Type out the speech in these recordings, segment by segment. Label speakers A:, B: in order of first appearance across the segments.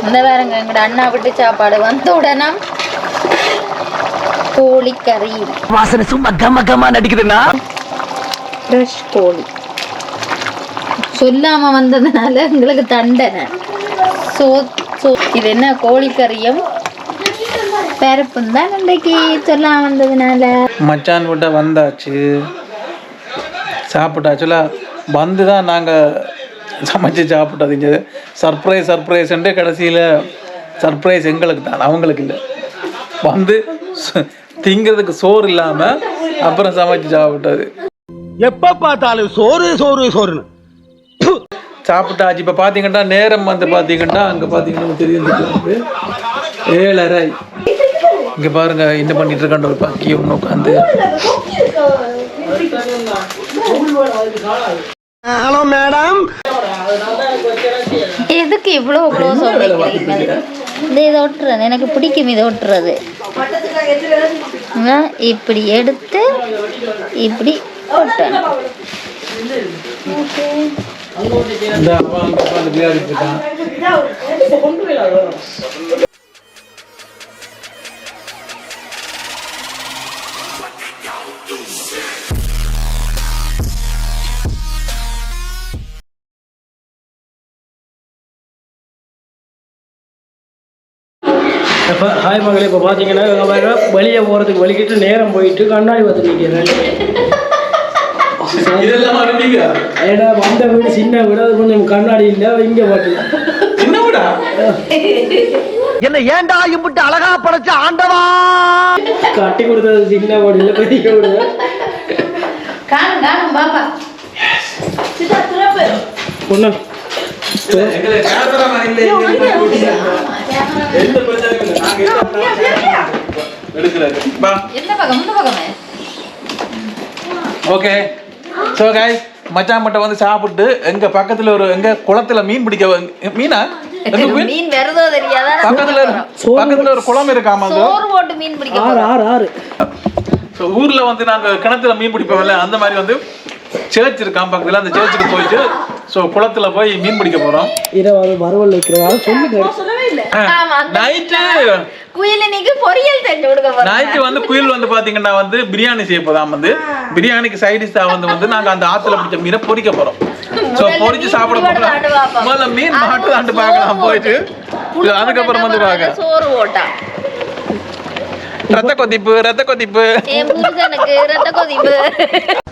A: இந்த பாருங்க எங்கட அண்ணா விட்டு சாப்பாடு வந்த உடனே கோழிக்கறி
B: வாசனை சும்மா கம கமா நடிக்குதுன்னா
A: ஃப்ரெஷ் கோழி சொல்லாம வந்ததுனால எங்களுக்கு தண்டனை. இது என்ன கோழிக்கறியும் பருப்பும் தான் இன்றைக்கு சொல்லாம வந்ததுனால.
C: மச்சான் விட்ட வந்தாச்சு, சாப்பிட்டாச்சுல. வந்து தான் நாங்கள் சமைச்சு சாப்பிட்டது. சர்ப்ரைஸ்ன்ட்டு கடைசியில் சர்ப்ரைஸ் எங்களுக்கு தான், அவங்களுக்கு இல்லை. வந்து திங்கிறதுக்கு சோறு இல்லாமல் அப்புறம் சமைச்சு சாப்பிட்டது.
B: எப்ப பார்த்தாலும் சோறு சோறு சோறுன்னு
C: சாப்பிட்டாச்சு. இப்போ பார்த்தீங்கன்னா நேரம் வந்து பார்த்தீங்கன்னா அங்கே பார்த்தீங்கன்னா தெரியும் 7:30. இங்கே பாருங்க என்ன பண்ணிட்டு இருக்காண்ட ஒரு பக்கி ஒன்று உட்காந்து.
B: ஹலோ மேடம்,
A: எதுக்கு இவ்வளோ க்ளோஸ் வைக்கிறீங்க? இதை ஒட்டுறது எனக்கு பிடிக்கும். இதை ஒட்டுறது இப்படி எடுத்து இப்படி ஒட்டணும்.
D: ஹாய் மகளே, இப்போ பார்த்தீங்கன்னா வெளியே போகிறதுக்கு வலிக்கிட்டு நேரம் போயிட்டு கண்ணாடி பார்த்து நிற்கிறேன். ஏடா வந்த வீடு சின்ன வீடு, அது கொஞ்சம் கண்ணாடி இல்லை, இங்கே பார்த்துக்கலாம்.
C: சின்ன வீடா
B: என்ன ஏண்டா இம்புட்டு அழகா படைச்ச ஆண்டவா?
D: கட்டி கொடுத்தது சின்ன வீடு இல்லை, பெரிய வீடு. பொண்ணு
C: ஓகே. ஸோ கைஸ், மச்சான் மட்டும் வந்து சாப்பிட்டு எங்க பக்கத்துல ஒரு எங்க குளத்துல மீன் பிடிக்க மீனா
A: மீன் வருதோ தெரியாதா?
C: பக்கத்துல ஒரு குளம் இருக்காம
A: சோறு போட்டு மீன் பிடிக்க.
C: ஊர்ல வந்து நாங்க கிணத்துல மீன் பிடிப்போம்ல, அந்த மாதிரி வந்து சேர்ச் இருக்கான் பக்கத்துல. அந்த சேர்ச்சுக்கு போயிட்டு ஸோ குளத்துல போய் மீன் பிடிக்க போறோம்.
D: இரவு வறுவல் வைக்கிறோம்.
C: நைட்டு வந்து குயில் வந்து பாத்தீங்கன்னா வந்து பிரியாணி செய்ய போதாம். வந்து பிரியாணிக்கு சைடிஷா வந்து நாங்க அந்த ஆத்துல பிடிச்ச மீனை பொரிக்க போறோம். ஸோ பொரிச்சு சாப்பிட போறோம். முதல்ல மீன் மாட்டு தாண்டு பார்க்கலாம் போயிட்டு, அதுக்கப்புறம் வந்து பார்க்க
A: சோறு ஓட்டா
C: ரத்த கொதிப்பு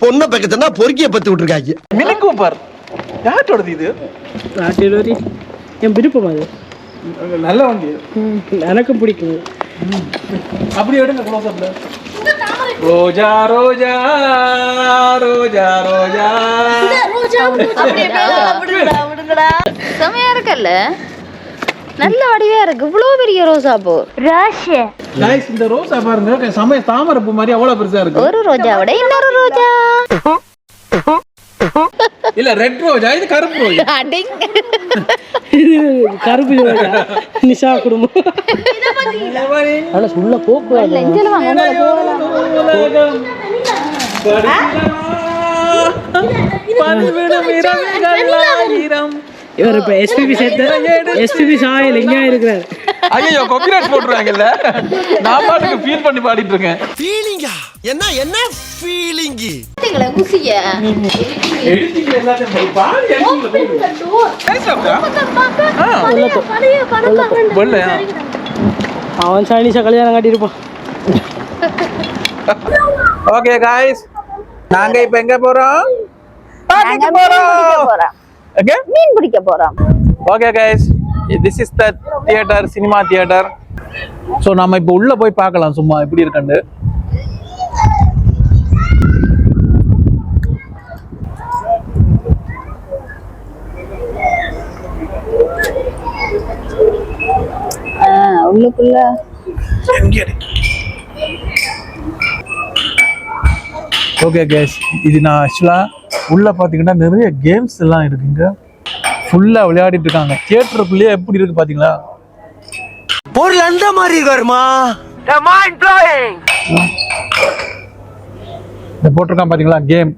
B: பொண்ணை பக்கத்துனா பொறுக்கிய பத்து விட்டுருக்காங்க.
C: மினி கூப்பர் யார்ட்டோடது இது?
D: என் விருப்பம் அது.
C: நல்ல வண்டி,
D: எனக்கும் பிடிக்கும்.
C: அப்படி எடுங்க க்ளோஸ் அப்ல. ரோஜா ரோஜா ரோஜா ரோஜா
A: செமையா இருக்கல்ல, நல்ல வடிவா இருக்கு. இவ்வளவு பெரிய ரோசா பூ.
C: गाइस, இந்த ரோசா பாருங்க, சமய தாமரை பூ மாதிரி அவ்வளவு பெருசா இருக்கு.
A: ஒரு ரோஜாவோட இன்னொரு ரோஜா.
C: இல்ல ரெட் ரோஜா, இது கருப்பு ரோஜா.
A: அடிங்
D: கருப்பு ரோஜா. நிஷா குடும்பம். அட சுள்ள போக்கு
A: இல்ல இஞ்சல வாங்க போலாம்.
D: இவர் இப்ப எஸ்பிபி சேர்த்து எஸ்பிபி சாயல் எங்க இருக்கிறார்?
C: ஐயோ, காப்பிரைட் போட்டுறாங்கல்ல. நான் பாட்டுக்கு ஃபீல் பண்ணி பாடிட்டு இருக்கேன்.
B: ஃபீலிங்கா? என்ன ஃபீலிங்?
A: நீங்களே குசியா
C: எடிட்டிங்ல எல்லாத்தையும் போய் பாடி எடிட்டிங்ல போடு.
D: அவன் சைனீஸா கல்யாணம் கட்டியிருப்பான்.
C: ஓகே காய்ஸ், நாங்க இப்ப எங்க போறோம்? Okay,
A: மீன் பிடிக்க போறோம்.
C: Okay guys, this is the theater, cinema theater. So நாம இப்ப உள்ள போய் பார்க்கலாம் சும்மா எப்படி இருக்குன்னு.
A: உள்ளுக்குள்ள
C: ஓகே கேஸ், இது நான் ஆக்சுவலா உள்ள பாத்தீங்கன்னா நிறைய கேம்ஸ் எல்லாம் இருக்குங்க. ஃபுல்லா விளையாடிட்டு இருக்காங்க. தியேட்டருக்குள்ளேயே எப்படி இருக்கு பாத்தீங்களா?
B: பொருள் அந்த மாதிரி இருக்காருமா. Mind blowing.
C: இந்த போட்டிருக்கான் பாத்தீங்களா கேம்.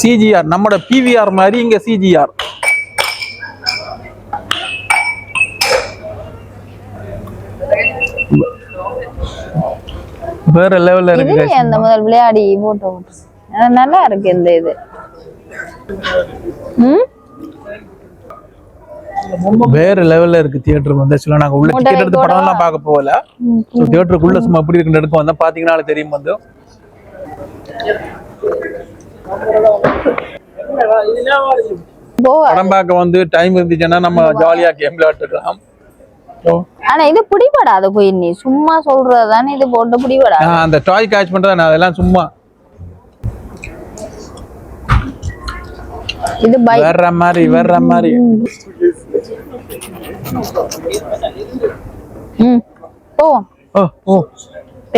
C: சிஜிஆர் நம்மட பிவிஆர் மாதிரி இங்க சிஜிஆர். வேற லெவல்ல இருக்கு guys.
A: அந்த முதல் விளையாடி போட்டோ நல்லா இருக்கு இந்த இது.
C: வேற லெவல்ல இருக்கு தியேட்டர் வந்து. ஆக்சுவலா நாங்க உள்ள டிக்கெட் எடுத்து படம் எல்லாம் பார்க்க போகல. சோ தியேட்டருக்குள்ள சும்மா எப்படி இருக்குன்னு எடுக்க வந்தா பாத்தீங்கனாலே தெரியும் வந்து. படம் பார்க்க வந்து டைம் இருந்துச்சுன்னா நம்ம ஜாலியா கேம் விளையாட்டுக்கலாம்.
A: ஆனா இது பிடிபடாத போய் நீ சும்மா சொல்றதானே இது போட்டு பிடிபடாது.
C: அந்த டாய் கேட்ச் பண்றதா அதெல்லாம் சும்மா
A: இது
C: வேற மாதிரி
A: ஓ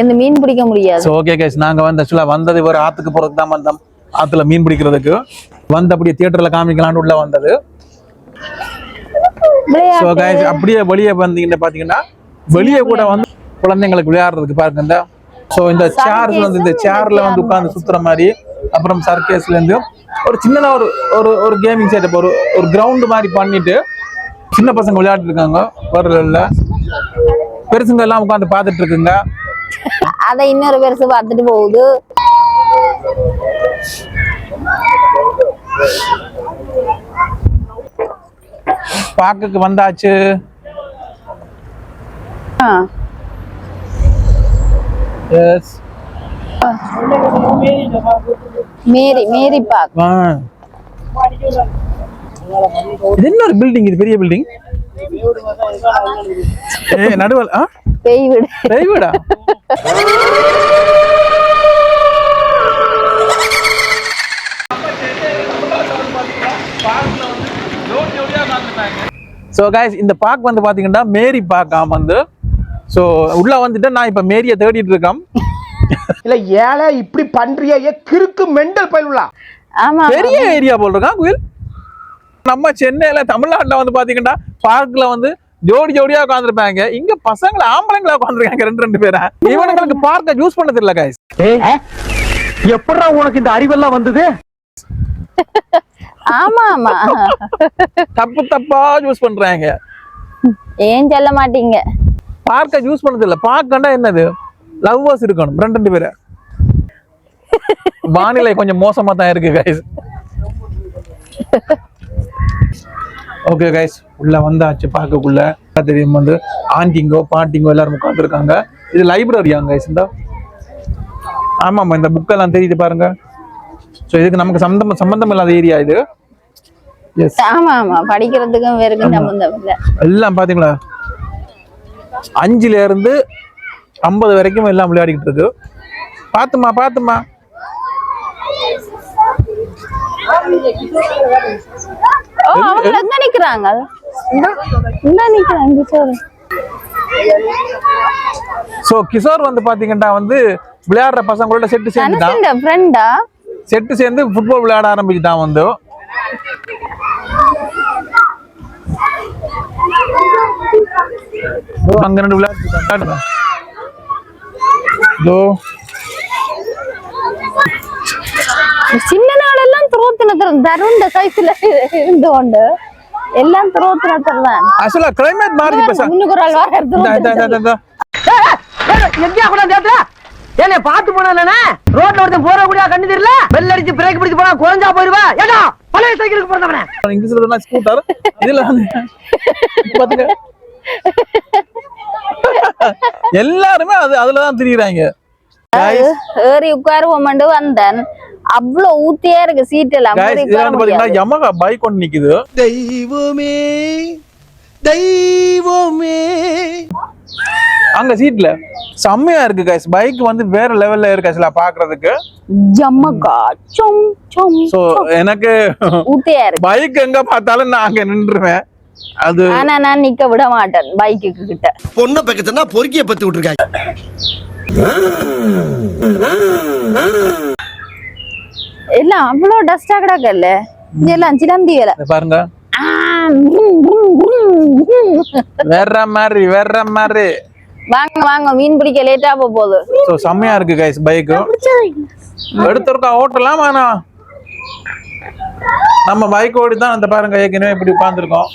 A: இந்த மீன் பிடிக்க முடியாது.
C: சோ ஓகே गाइस நாங்க வந்து एक्चुअली வந்தது ஒரு ஆத்துக்கு போறதுக்கு தான் வந்தோம். ஆத்துல மீன் பிடிக்கிறதுக்கு வந்து அப்படியே தியேட்டர்ல காமிக்கலாம்னு உள்ள வந்தது. சோ गाइस அப்படியே வெளிய வந்தீங்கன்னா பாத்தீங்கன்னா வெளிய கூட வந்து குழந்தைகளுக்கு விளையாடுறதுக்கு பாருங்க. இந்த சோ இந்த சேர்ஸ் வந்து இந்த சேர்ல வந்து உட்கார்ந்து சுத்துற மாதிரி, அப்புறம் சர்க்கஸ்ல இருந்து ஒரு சின்னதா ஒரு கேமிங் செட்டப் ஒரு கிரவுண்ட் மாதிரி பண்ணிட்டு சின்ன பசங்க விளையாட்டு இருக்காங்க. வரல பெருசுங்க எல்லாம் உட்கார்ந்து பாத்துட்டு இருக்குங்க.
A: அத இன்னொரு பெருசு பார்த்துட்டு போகுது.
C: பாக்குக்கு வந்தாச்சு. எஸ்
A: மேரி பாக்.
C: இது என்ன ஒரு பில்டிங்? இது பெரிய பில்டிங். நடுவல்
A: பேய்
C: வீடா? சோ गाइस இந்த பார்க் வந்து பாத்தீங்கன்னா மேரி பார்க் வந்து. சோ உள்ள வந்துட்டு நான் இப்ப மேரிய தேடிட்டு இருக்கேன்.
B: இல்ல ஏழை இப்படி பண்றியா? கிறுக்கு மெண்டல் பயிலுலா.
A: ஆமா
C: பெரிய ஏரியா போல் இருக்கா கோயில். நம்ம சென்னையில தமிழ்நாட்டுல வந்து பாத்தீங்கன்னா பார்க்ல வந்து ஜோடியா உட்காந்துருப்பாங்க. இங்க பசங்களை ஆம்பளைங்களா உட்காந்துருக்காங்க ரெண்டு பேரா. இவனுங்களுக்கு பார்க்க யூஸ் பண்ண தெரியல गाइस.
B: எப்படா உனக்கு இந்த அறிவெல்லாம் வந்தது?
A: ஆமா
C: தப்பா யூஸ் பண்றாங்க.
A: ஏன் சொல்ல மாட்டீங்க?
C: பார்க்க யூஸ் பண்ணது இல்ல. பார்க்கண்டா என்னது? லவ்வர்ஸ் இருக்கணும் ரெண்டு பேரு. வானிலை கொஞ்சம் மோசமா தான் இருக்கு गाइस. ஓகே गाइस உள்ள வந்தாச்சு. பார்க்கக்குள்ள தெரியும் வந்து ஆண்டிங்கோ பாட்டிங்கோ எல்லாரும் உட்காந்துருக்காங்க. இது லைப்ரரியா गाइस? இந்த ஆமாமா இந்த புக்கெல்லாம் தெரியுது பாருங்க. சோ இதுக்கு நமக்கு சம்பந்தம் இல்லாத ஏரியா இது. எஸ்
A: ஆமா படிக்கிறதுக்கும் வேறக்கும் சம்பந்தம் இல்ல.
C: எல்லாம் பாத்தீங்களா 5ல இருந்து 50 வரைக்கும் எல்லாம் விளையாடிட்டு இருக்கு. பாத்துமா
A: அவங்க எங்க நிக்கிறாங்க?
C: சோ கிஷோர் வந்து பாத்தீங்கன்னா வந்து விளையாடுற பசங்களோட செட்டு சேர்ந்து ஃபுட்பால் விளையாட ஆரம்பிச்சுட்டான் வந்து. அங்க ரெண்டு விளையாட்டு
A: சின்ன நாளெல்லாம் தருண்ட சைஸ்ல இருந்து கொண்டு எல்லாம் தான்.
C: அசல கிளைமேட் மாறி பேச
A: இன்னும் ஒரு ஆள் வர
B: எங்கயா கூட தேட்டா ஏனே பாத்து போனா ரோட்ல ஒருத்தன் போற கூட கண்ணு தெரியல. பெல் அடிச்சு பிரேக் பிடிச்சு போனா குறைஞ்சா போயிருவா. ஏடா பழைய சைக்கிளுக்கு போறவனே
C: இங்கிலீஷ்ல சொன்னா ஸ்கூட்டர். இதுல பாத்துங்க எல்லாருமே அதுலதான் திரியுறாங்க.
A: ஏறி உட்காருவோம் வந்தேன். அவ்வளவு ஊத்தியா இருக்கு சீட் எல்லாம்.
C: யமகா பைக் ஒன்று நிக்குது. தெய்வமே அங்க சீட்ல செம்மையா இருக்கு गाइस. பைக் வந்து வேற லெவல்ல இருக்கு actually பாக்குறதுக்கு.
A: யமகா சோ
C: எனக்கு
A: ஊத்தியா இருக்கு.
C: பைக் எங்க பார்த்தாலும் நான் அங்க நின்றுவேன். அது
A: ஆனா நான் நிக்க விட மாட்டேன் பைக்கு கிட்ட.
B: பொண்ணு பக்கத்துனா பொறுக்கிய பத்தி விட்டுருக்காங்க.
A: எல்லாம் அவ்வளவு டஸ்டா கிடக்கல. இதெல்லாம் சிலந்தி வேலை
C: பாருங்க. வேற மாதிரி
A: வாங்க மீன் பிடிக்க லேட்டா போகுது.
C: சோ செம்மையா இருக்கு गाइस பைக். எடுத்துறக்கா ஓட்டலாம். ஆனா நம்ம பைக் ஓடி தான் அந்த பாருங்க ஏற்கனவே இப்படி உட்கார்ந்துருக்கோம்.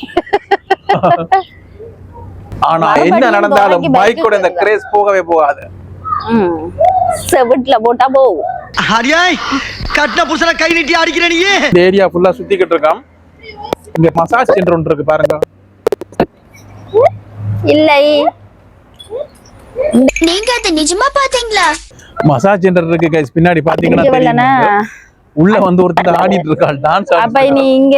C: ஆனா என்ன நடந்தாலும் பைக்கோட இந்த கிரேஸ் போகவே போகாது.
A: செவிட்ல போட்டா போகும்.
B: அடியாய் கட்டின புருஷனை கை நீட்டி அடிக்கிற நீ.
C: இந்த ஏரியா ஃபுல்லா சுத்திக்கிட்டு இருக்கோம். இங்க மசாஜ் சென்டர் ஒன்று இருக்கு பாருங்க.
A: இல்லை
E: நீங்க அத நிஜமா பாத்தீங்களா?
C: மசாஜ் சென்டர் இருக்கு கைஸ். பின்னாடி பாத்தீங்கன்னா தெரியும். உள்ள வந்து ஒருத்தர் ஆடிட்டு இருக்காள் டான்ஸ்.
A: அப்ப நீ இங்க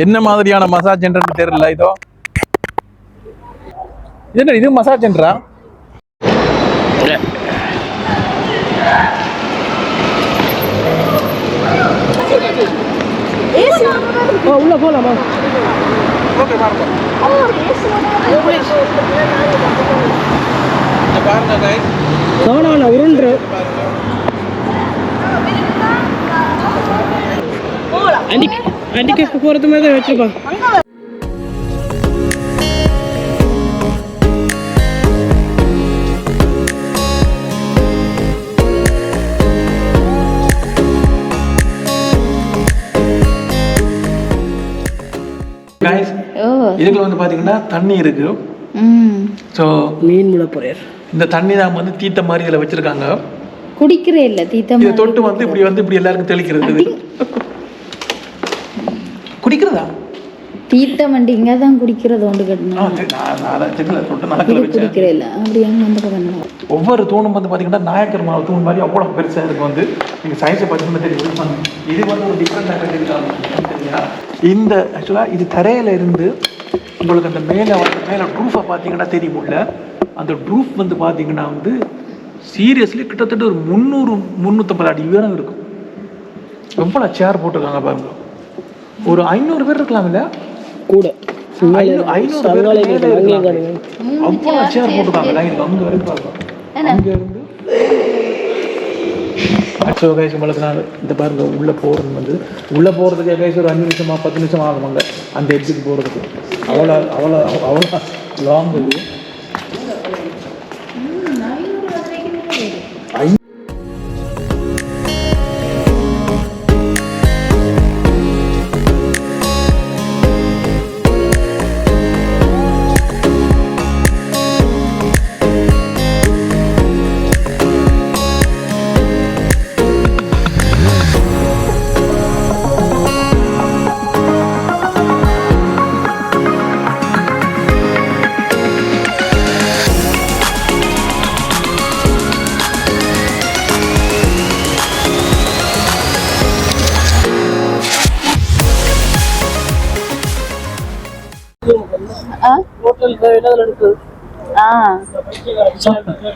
C: என்ன மாதிரியான மசாஜ் சென்டர்னு தெரியல. இதோ இது மசாஜ் சென்டரா?
D: உள்ள போலாமா?
C: ஓகே பாருங்க. பாருங்க கைஸ்.
D: சோனால உருண்டு அன்னைக்கு போறது மாதிரி தான் வச்சிருப்பாங்க.
C: கைஸ் இதுக்குள்ள வந்து பாத்தீங்கன்னா தண்ணி இருக்கு. சோ
D: மீன் முளை போறார்.
C: இந்த தண்ணி தான் வந்து தீத்த மாதிரி இதுல வச்சிருக்காங்க.
A: குடிக்கிறே இல்ல தீத்தம்.
C: இத தொட்டு வந்து இப்படி எல்லாருக்கும் தெளிக்கிறது. குடிக்கிறதா?
A: தீத்தம் வந்து இங்க தான் குடிக்கிறது ஒன்று கட்டணும். குடிக்கிறே இல்ல அப்படி அங்க அந்த பக்கம்.
C: ஒவ்வொரு தூணும் வந்து பாத்தீங்கன்னா நாயக்கர் மாவு தூண் மாதிரி அவ்வளவு பெருசா இருக்கு. வந்து நீங்க சயின்ஸை பார்த்தீங்கன்னா தெரியும். இது வந்து ஒரு டிஃப்ரெண்டாக இந்த ஆக்சுவலா இது தரையில இருந்து உங்களுக்கு அந்த மேல ட்ரூஃபை பார்த்தீங்கன்னா தெரியுமில்ல. அந்த ட்ரூஃப் வந்து பார்த்தீங்கன்னா வந்து சீரியஸ்லி கிட்டத்தட்ட ஒரு 300-350 அடி உயரம் இருக்கும். எவ்வளோ சேர் போட்டிருக்காங்க பாருங்க. ஒரு 500 பேர் இருக்கலாம் இல்ல
D: கூட.
C: 500 பேர் அவ்வளோ சேர் போட்டிருக்காங்க. லைன் அங்கே வரைக்கும் பாருங்க. அங்கே இருந்து ஆக்சுவலாக கைஸ் உங்களுக்கு நான் இந்த பாருங்க உள்ளே போகிறது வந்து உள்ளே போகிறதுக்கு கைஸ் ஒரு 5 நிமிஷமா 10 நிமிஷம் ஆகுமாங்க அந்த எட்ஜுக்கு போகிறதுக்கு. அவ்வளோ லாங் இது.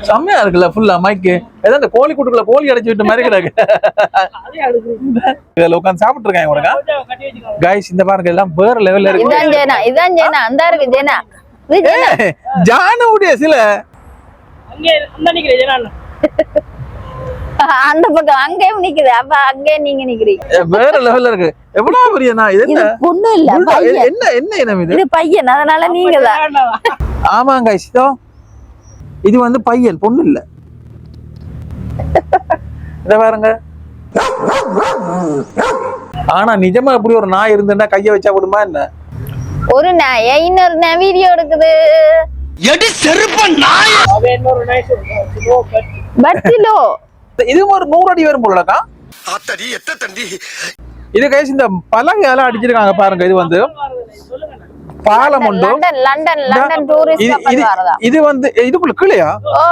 C: செம்மையா இருக்குல்ல ஃபுல்லா மைக்கு. ஏதோ அந்த கோழி கூட்டுக்குள்ள கோழி அடைச்சு விட்ட மாதிரி கிடக்கு. இதுல உட்காந்து சாப்பிட்டு இருக்காங்க உனக்கு கைஸ். இந்த பாருங்க எல்லாம் வேற லெவல்ல இருக்கு.
A: இதான் ஜேனா அந்த இருக்கு ஜேனா.
C: ஜானுடைய சில
A: அந்த பக்கம் அங்கேயும் நிக்குது. அப்ப அங்கே நீங்க நிக்கிறீங்க.
C: வேற லெவல்ல இருக்கு. எவ்வளவு பெரிய நான் இது என்ன
A: பொண்ணு இல்ல
C: என்ன என்ன இனம் இது?
A: இது பையன். அதனால நீங்க தான்.
C: ஆமாங்க கைஸ். இது வந்து பையன் பொண்ணு இல்ல. இத பாருங்க. ஆனா நிஜமா இப்படி ஒரு நாய் இருந்துன்னா கைய வச்சா விடுமா என்ன?
A: ஒரு நாய் இன்னொரு நாய் வீடியோ எடுக்குது.
B: எடி செருப்ப நாய்.
A: பட்டிலோ
C: இது ஒரு 100 அடி வரும் போலக்கா.
B: அத்தடி எத்த தண்டி.
C: இது கைஸ் இந்த பலகையால அடிச்சிருக்காங்க பாருங்க. இது வந்து பாலம் உண்டு.
A: லண்டன் டூரிஸ்ட் கப்பல் வரதா.
C: இது வந்து இதுக்குள்ள கீழயா?
A: ஓ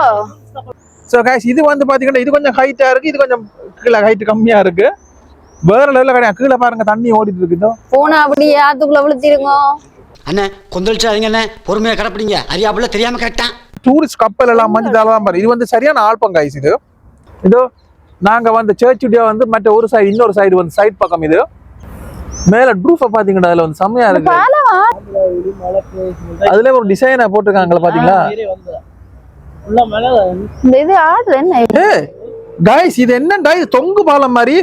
C: சோ கைஸ் இது வந்து பாத்தீங்கன்னா இது கொஞ்சம் ஹைட்டா இருக்கு. இது கொஞ்சம் கீழ ஹைட் கம்மியா இருக்கு. வேற லெவல்ல கிடையாது. கீழ பாருங்க தண்ணி ஓடிட்டு இருக்கு.
A: போனா அப்படியே ஆத்துக்குள்ள விழுத்திருங்க.
B: அண்ணே கொந்தளிச்சாதீங்க அண்ணே. பொறுமையா கடப்பிடிங்க. அறியாப்புல தெரியாம கரெக்டா.
C: டூரிஸ்ட் கப்பல் எல்லாம் மஞ்சள் தான் பாரு. இது வந்து சரியான ஆல்பம் கைஸ். இது இதோ நாங்க வந்து சர்ச் உடைய வந்து மற்ற ஒரு சைடு இன்னொரு சைடு வந்து சைட் பக்கம். இது மேல ட்ரூஃப பாத்தீங்கன்னா அதுல வந்து செம்மையா இருக்கு. அதுல ஒரு டிசைனா போட்டுருக்காங்களா பாத்தீங்களா?
A: இது ஆடு என்ன
C: கைஸ்? இது என்னடா இது தொங்கு பாலம் மாதிரி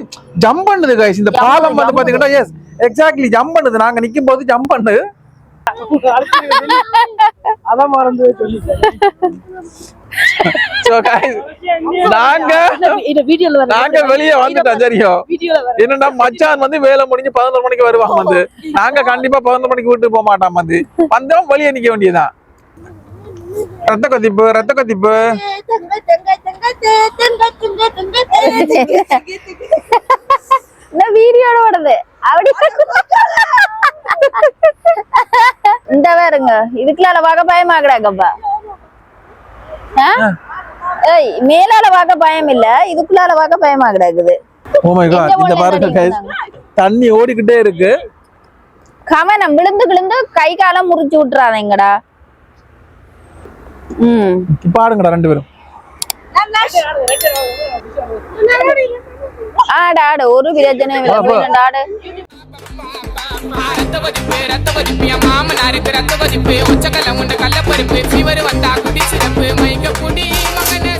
C: ஜம்ப் பண்ணுது கைஸ். இந்த பாலம் வந்து பாத்தீங்கன்னா எஸ் எக்ஸாக்ட்லி ஜம்ப் பண்ணுது. நாங்க நிக்கும் போது ஜம்ப் பண்ணுது.
D: அதான் மறந்து சொல்லிட்டேன்.
C: So guys, நாங்க வெளியே வந்துட்டோம் தெரியும். என்னன்னா மச்சான் வந்து வேலை முடிஞ்சு 11 மணிக்கு வருவான் வந்து. நாங்க கண்டிப்பா 11 மணிக்கு வீட்டுக்கு போக மாட்டோம் வந்து. வந்தோம் வெளியே நிக்க வேண்டியதுதான். ரத்த கொதிப்பு
A: வீடியோட ஓடுது அப்படி இந்த பாருங்க இதுக்குள்ள பார்க்க பயமாகடாங்கப்பா. ஏய் மேலால பார்க்க பயம் இல்ல, இதுக்குள்ளால பார்க்க பயமாகடாக்குது.
C: ஓ மை காட், இந்த பாருங்க गाइस, தண்ணி ஓடிக்கிட்டே இருக்கு.
A: கமனம் விழுந்து கை காலம் முறிச்சு விட்டுறாதீங்கடா.
C: பாருங்கடா ரெண்டு பேரும்.
A: ஆடு ஒரு பிரச்சனை இல்ல, ஆடு.
F: மாமனாருக்கு ரத்த வதிப்பு உச்சக்கல்ல உண்ட கள்ள பருப்பு ஃபீவர் வந்தா குடி சிறப்பு மைக்க குடி மகன